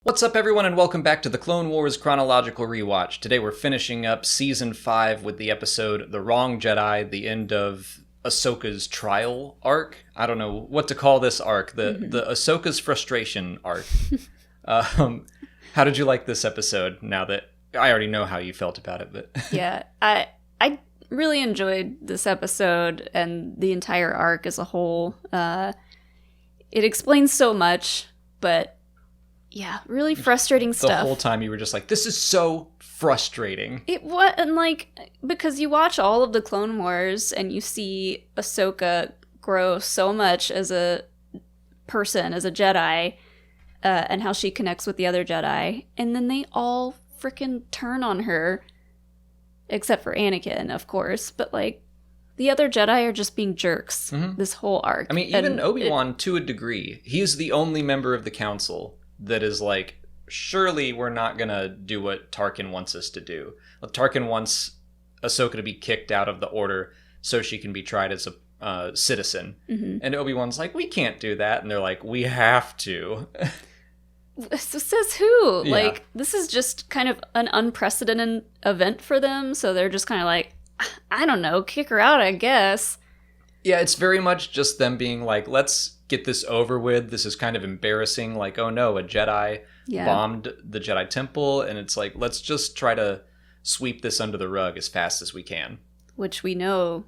What's up, everyone, and welcome back to the Clone Wars Chronological Rewatch. Today we're finishing up Season 5 with the episode The Wrong Jedi, the end of Ahsoka's trial arc. I don't know what to call this arc, the Ahsoka's frustration arc. How did you like this episode, now that I already know how you felt about it? But Yeah, I really enjoyed this episode and the entire arc as a whole. It explains so much, but yeah, really frustrating stuff. The whole time you were just like, this is so frustrating. Because you watch all of the Clone Wars and you see Ahsoka grow so much as a person, as a Jedi, and how she connects with the other Jedi, and then they all freaking turn on her, except for Anakin, of course, but the other Jedi are just being jerks this whole arc. I mean, even Obi-Wan, to a degree, he's the only member of the council that is like, surely we're not gonna do what Tarkin wants us to do. Tarkin wants Ahsoka to be kicked out of the Order so she can be tried as a citizen. And Obi-Wan's like, we can't do that. And they're like, we have to. So says who? Yeah. This is just kind of an unprecedented event for them, so they're just kind of like, I don't know, kick her out, I guess. Yeah, it's very much just them being like, let's get this over with. This is kind of embarrassing. Like, oh no, a Jedi bombed the Jedi Temple, and it's like, let's just try to sweep this under the rug as fast as we can. Which we know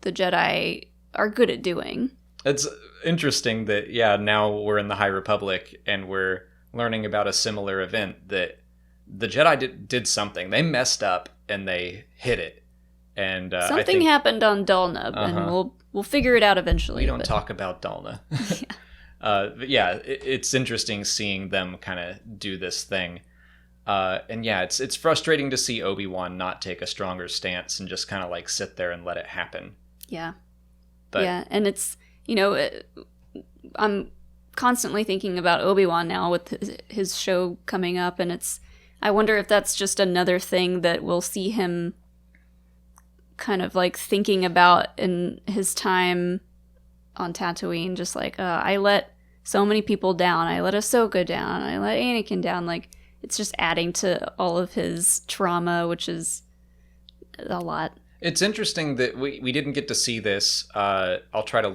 the Jedi are good at doing. It's interesting that, now we're in the High Republic, and we're learning about a similar event that the Jedi did something. They messed up, and they hit it. And something happened on Dalnab, and we'll figure it out eventually. We don't talk about Dalna. It's interesting seeing them kind of do this thing. It's frustrating to see Obi-Wan not take a stronger stance and just kind of like sit there and let it happen. Yeah. But, and it's, I'm constantly thinking about Obi-Wan now with his show coming up, and I wonder if that's just another thing that we'll see him kind of like thinking about in his time on Tatooine, just like, I let so many people down. I let Ahsoka down. I let Anakin down. Like, it's just adding to all of his trauma, which is a lot. It's interesting that we didn't get to see this. I'll try to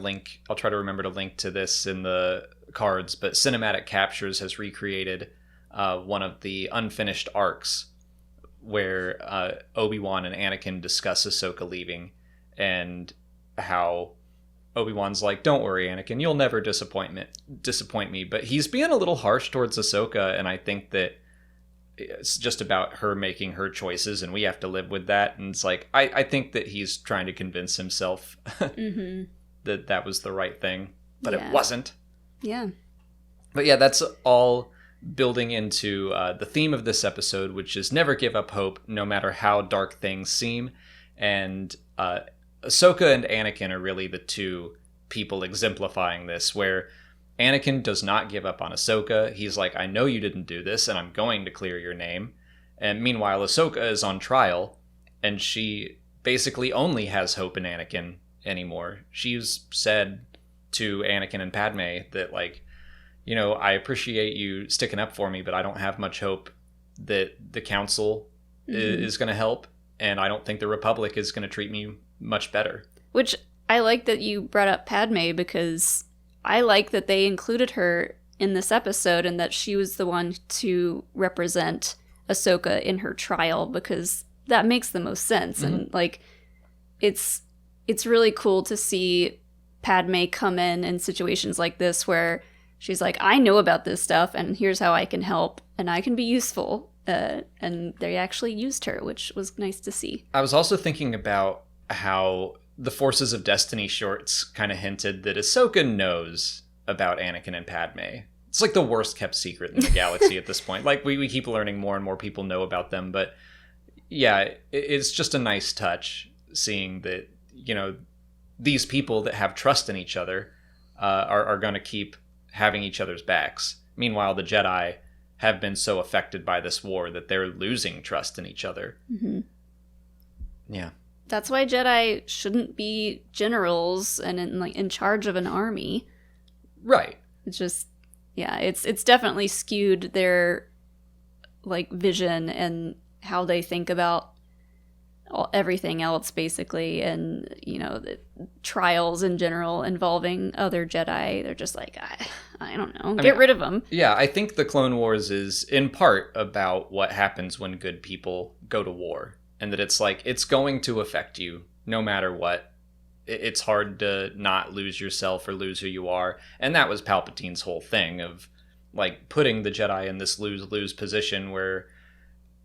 remember to link to this in the cards, but Cinematic Captures has recreated one of the unfinished arcs where Obi-Wan and Anakin discuss Ahsoka leaving, and how Obi-Wan's like, don't worry, Anakin, you'll never disappoint me. But he's being a little harsh towards Ahsoka, and I think that it's just about her making her choices, and we have to live with that. And it's like, I think that he's trying to convince himself that was the right thing, but it wasn't. Yeah. But yeah, that's all building into the theme of this episode, which is never give up hope, no matter how dark things seem. And Ahsoka and Anakin are really the two people exemplifying this, where Anakin does not give up on Ahsoka. He's like, I know you didn't do this, and I'm going to clear your name. And meanwhile, Ahsoka is on trial, and she basically only has hope in Anakin anymore. She's said to Anakin and Padme that, like, I appreciate you sticking up for me, but I don't have much hope that the council is going to help, and I don't think the Republic is going to treat me much better. Which, I like that you brought up Padme, because I like that they included her in this episode and that she was the one to represent Ahsoka in her trial, because that makes the most sense. And, it's really cool to see Padme come in situations like this where she's like, I know about this stuff, and here's how I can help, and I can be useful. And they actually used her, which was nice to see. I was also thinking about how the Forces of Destiny shorts kind of hinted that Ahsoka knows about Anakin and Padme. It's like the worst kept secret in the galaxy at this point. Like, we keep learning more and more people know about them, but yeah, it's just a nice touch seeing that, these people that have trust in each other are going to keep having each other's backs. Meanwhile, the Jedi have been so affected by this war that they're losing trust in each other. Yeah. That's why Jedi shouldn't be generals and in charge of an army. Right. It's just, Yeah, it's definitely skewed their like vision and how they think about everything else, basically, and the trials in general involving other Jedi. They're just like, I don't know, get rid of them. Yeah, I think the Clone Wars is in part about what happens when good people go to war, and that it's like it's going to affect you no matter what. It's hard to not lose yourself or lose who you are, and that was Palpatine's whole thing of like putting the Jedi in this lose-lose position where,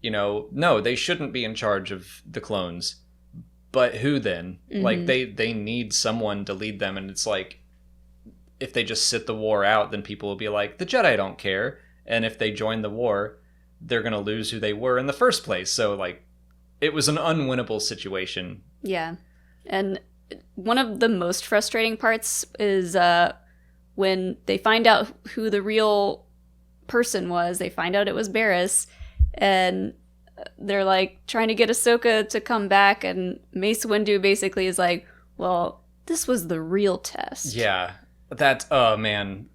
no, they shouldn't be in charge of the clones, but who then? Mm-hmm. Like they need someone to lead them, and it's like if they just sit the war out, then people will be like, the Jedi don't care, and if they join the war, they're gonna lose who they were in the first place. So like it was an unwinnable situation. Yeah, and one of the most frustrating parts is when they find out who the real person was. They find out it was Barriss, and they're like trying to get Ahsoka to come back, and Mace Windu basically is like, well, this was the real test. Yeah, oh man,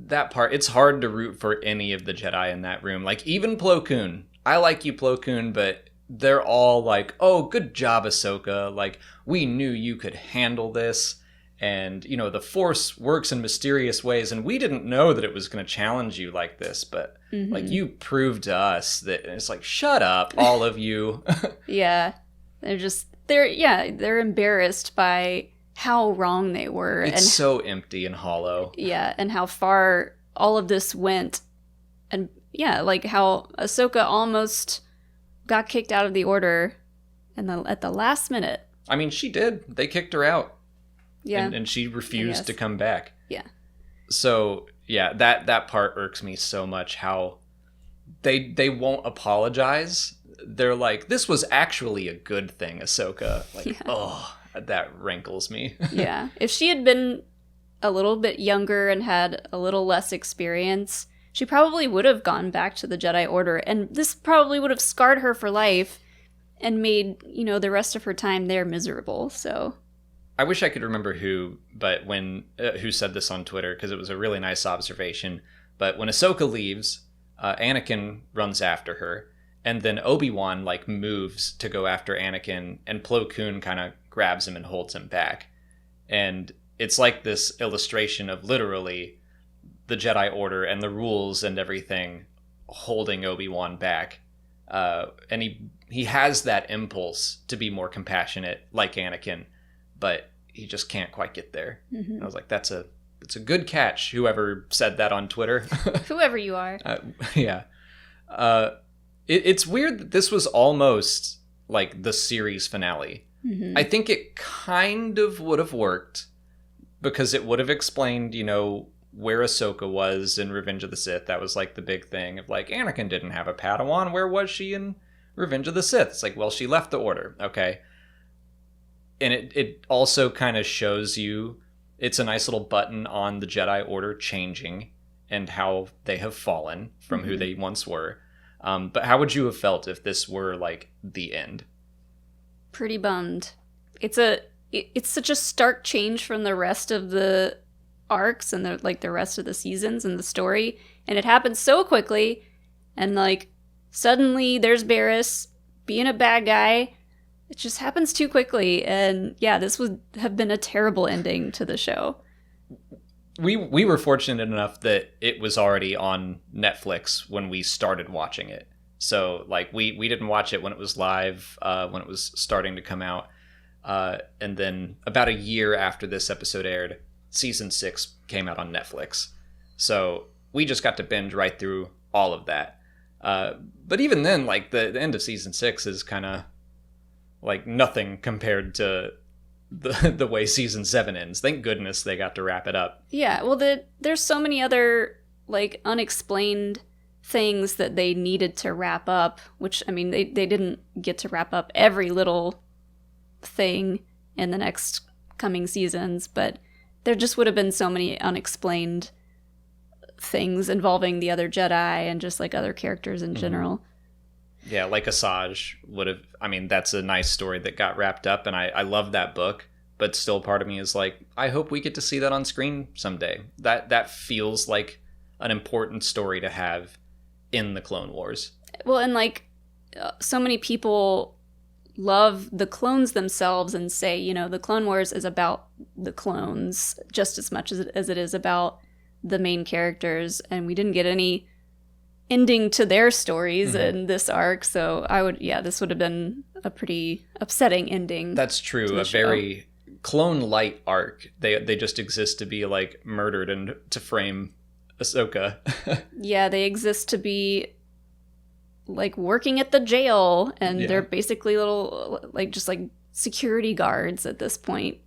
that part, it's hard to root for any of the Jedi in that room. Like even Plo Koon. I like you, Plo Koon, but they're all like, oh, good job, Ahsoka. Like, we knew you could handle this. And, the Force works in mysterious ways. And we didn't know that it was going to challenge you like this. But, like, you proved to us that it's like, shut up, all of you. Yeah. They're embarrassed by how wrong they were. It's so empty and hollow. Yeah. And how far all of this went. And, yeah, like how Ahsoka almost got kicked out of the Order at the last minute. I mean, she did. They kicked her out. Yeah. And she refused to come back. Yeah. So, yeah, that part irks me so much, how they won't apologize. They're like, this was actually a good thing, Ahsoka. Like, oh, that rankles me. Yeah. If she had been a little bit younger and had a little less experience, she probably would have gone back to the Jedi Order, and this probably would have scarred her for life and made, the rest of her time there miserable. So I wish I could remember who said this on Twitter, because it was a really nice observation. But when Ahsoka leaves, Anakin runs after her, and then Obi-Wan like moves to go after Anakin, and Plo Koon kind of grabs him and holds him back. And it's like this illustration of literally the Jedi Order and the rules and everything holding Obi-Wan back. And he has that impulse to be more compassionate like Anakin, but he just can't quite get there. Mm-hmm. And I was like, that's a good catch, whoever said that on Twitter. Whoever you are. Yeah. It's weird that this was almost like the series finale. Mm-hmm. I think it kind of would have worked, because it would have explained, where Ahsoka was in Revenge of the Sith. That was like the big thing of like, Anakin didn't have a Padawan. Where was she in Revenge of the Sith? It's like, well, she left the Order. Okay. And it also kind of shows you, it's a nice little button on the Jedi Order changing and how they have fallen from who they once were. But how would you have felt if this were like the end? Pretty bummed. It's such a stark change from the rest of the arcs and the rest of the seasons and the story, and it happens so quickly, and like suddenly there's Barriss being a bad guy. It just happens too quickly, and yeah, this would have been a terrible ending to the show. We were fortunate enough that it was already on Netflix when we started watching it, so like we didn't watch it when it was live, when it was starting to come out, and then about a year after this episode aired, Season 6 came out on Netflix. So we just got to binge right through all of that. But even then, like, the end of Season 6 is kind of, like, nothing compared to the way Season 7 ends. Thank goodness they got to wrap it up. Yeah, well, there's so many other, like, unexplained things that they needed to wrap up, which, I mean, they didn't get to wrap up every little thing in the next coming seasons, but there just would have been so many unexplained things involving the other Jedi and just like other characters in general. Yeah, like Asajj would have, I mean, that's a nice story that got wrapped up, and I love that book, but still part of me is like, I hope we get to see that on screen someday. That feels like an important story to have in the Clone Wars. Well, and like so many people love the clones themselves and say, you know, the Clone Wars is about the clones just as much as it is about the main characters, and we didn't get any ending to their stories in this arc, so this would have been a pretty upsetting ending. That's true. A very clone light arc. They just exist to be like murdered and to frame Ahsoka. Yeah, they exist to be like working at the jail, and they're basically little just security guards at this point.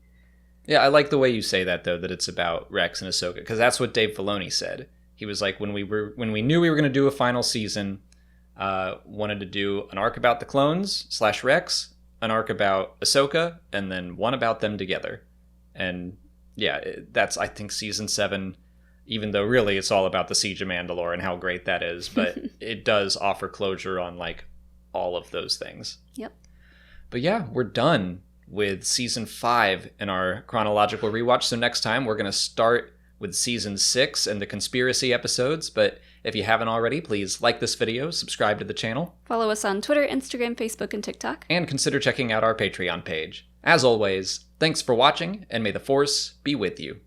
Yeah, I like the way you say that though, that it's about Rex and Ahsoka, because that's what Dave Filoni said. He was like, when we knew we were going to do a final season, wanted to do an arc about the clones / Rex, an arc about Ahsoka, and then one about them together. And yeah, that's, I think, season 7, even though really it's all about the Siege of Mandalore and how great that is, but it does offer closure on like all of those things. Yep. But yeah, we're done with season 5 in our chronological rewatch. So next time we're going to start with season 6 and the conspiracy episodes. But if you haven't already, please like this video, subscribe to the channel. Follow us on Twitter, Instagram, Facebook, and TikTok. And consider checking out our Patreon page. As always, thanks for watching, and may the Force be with you.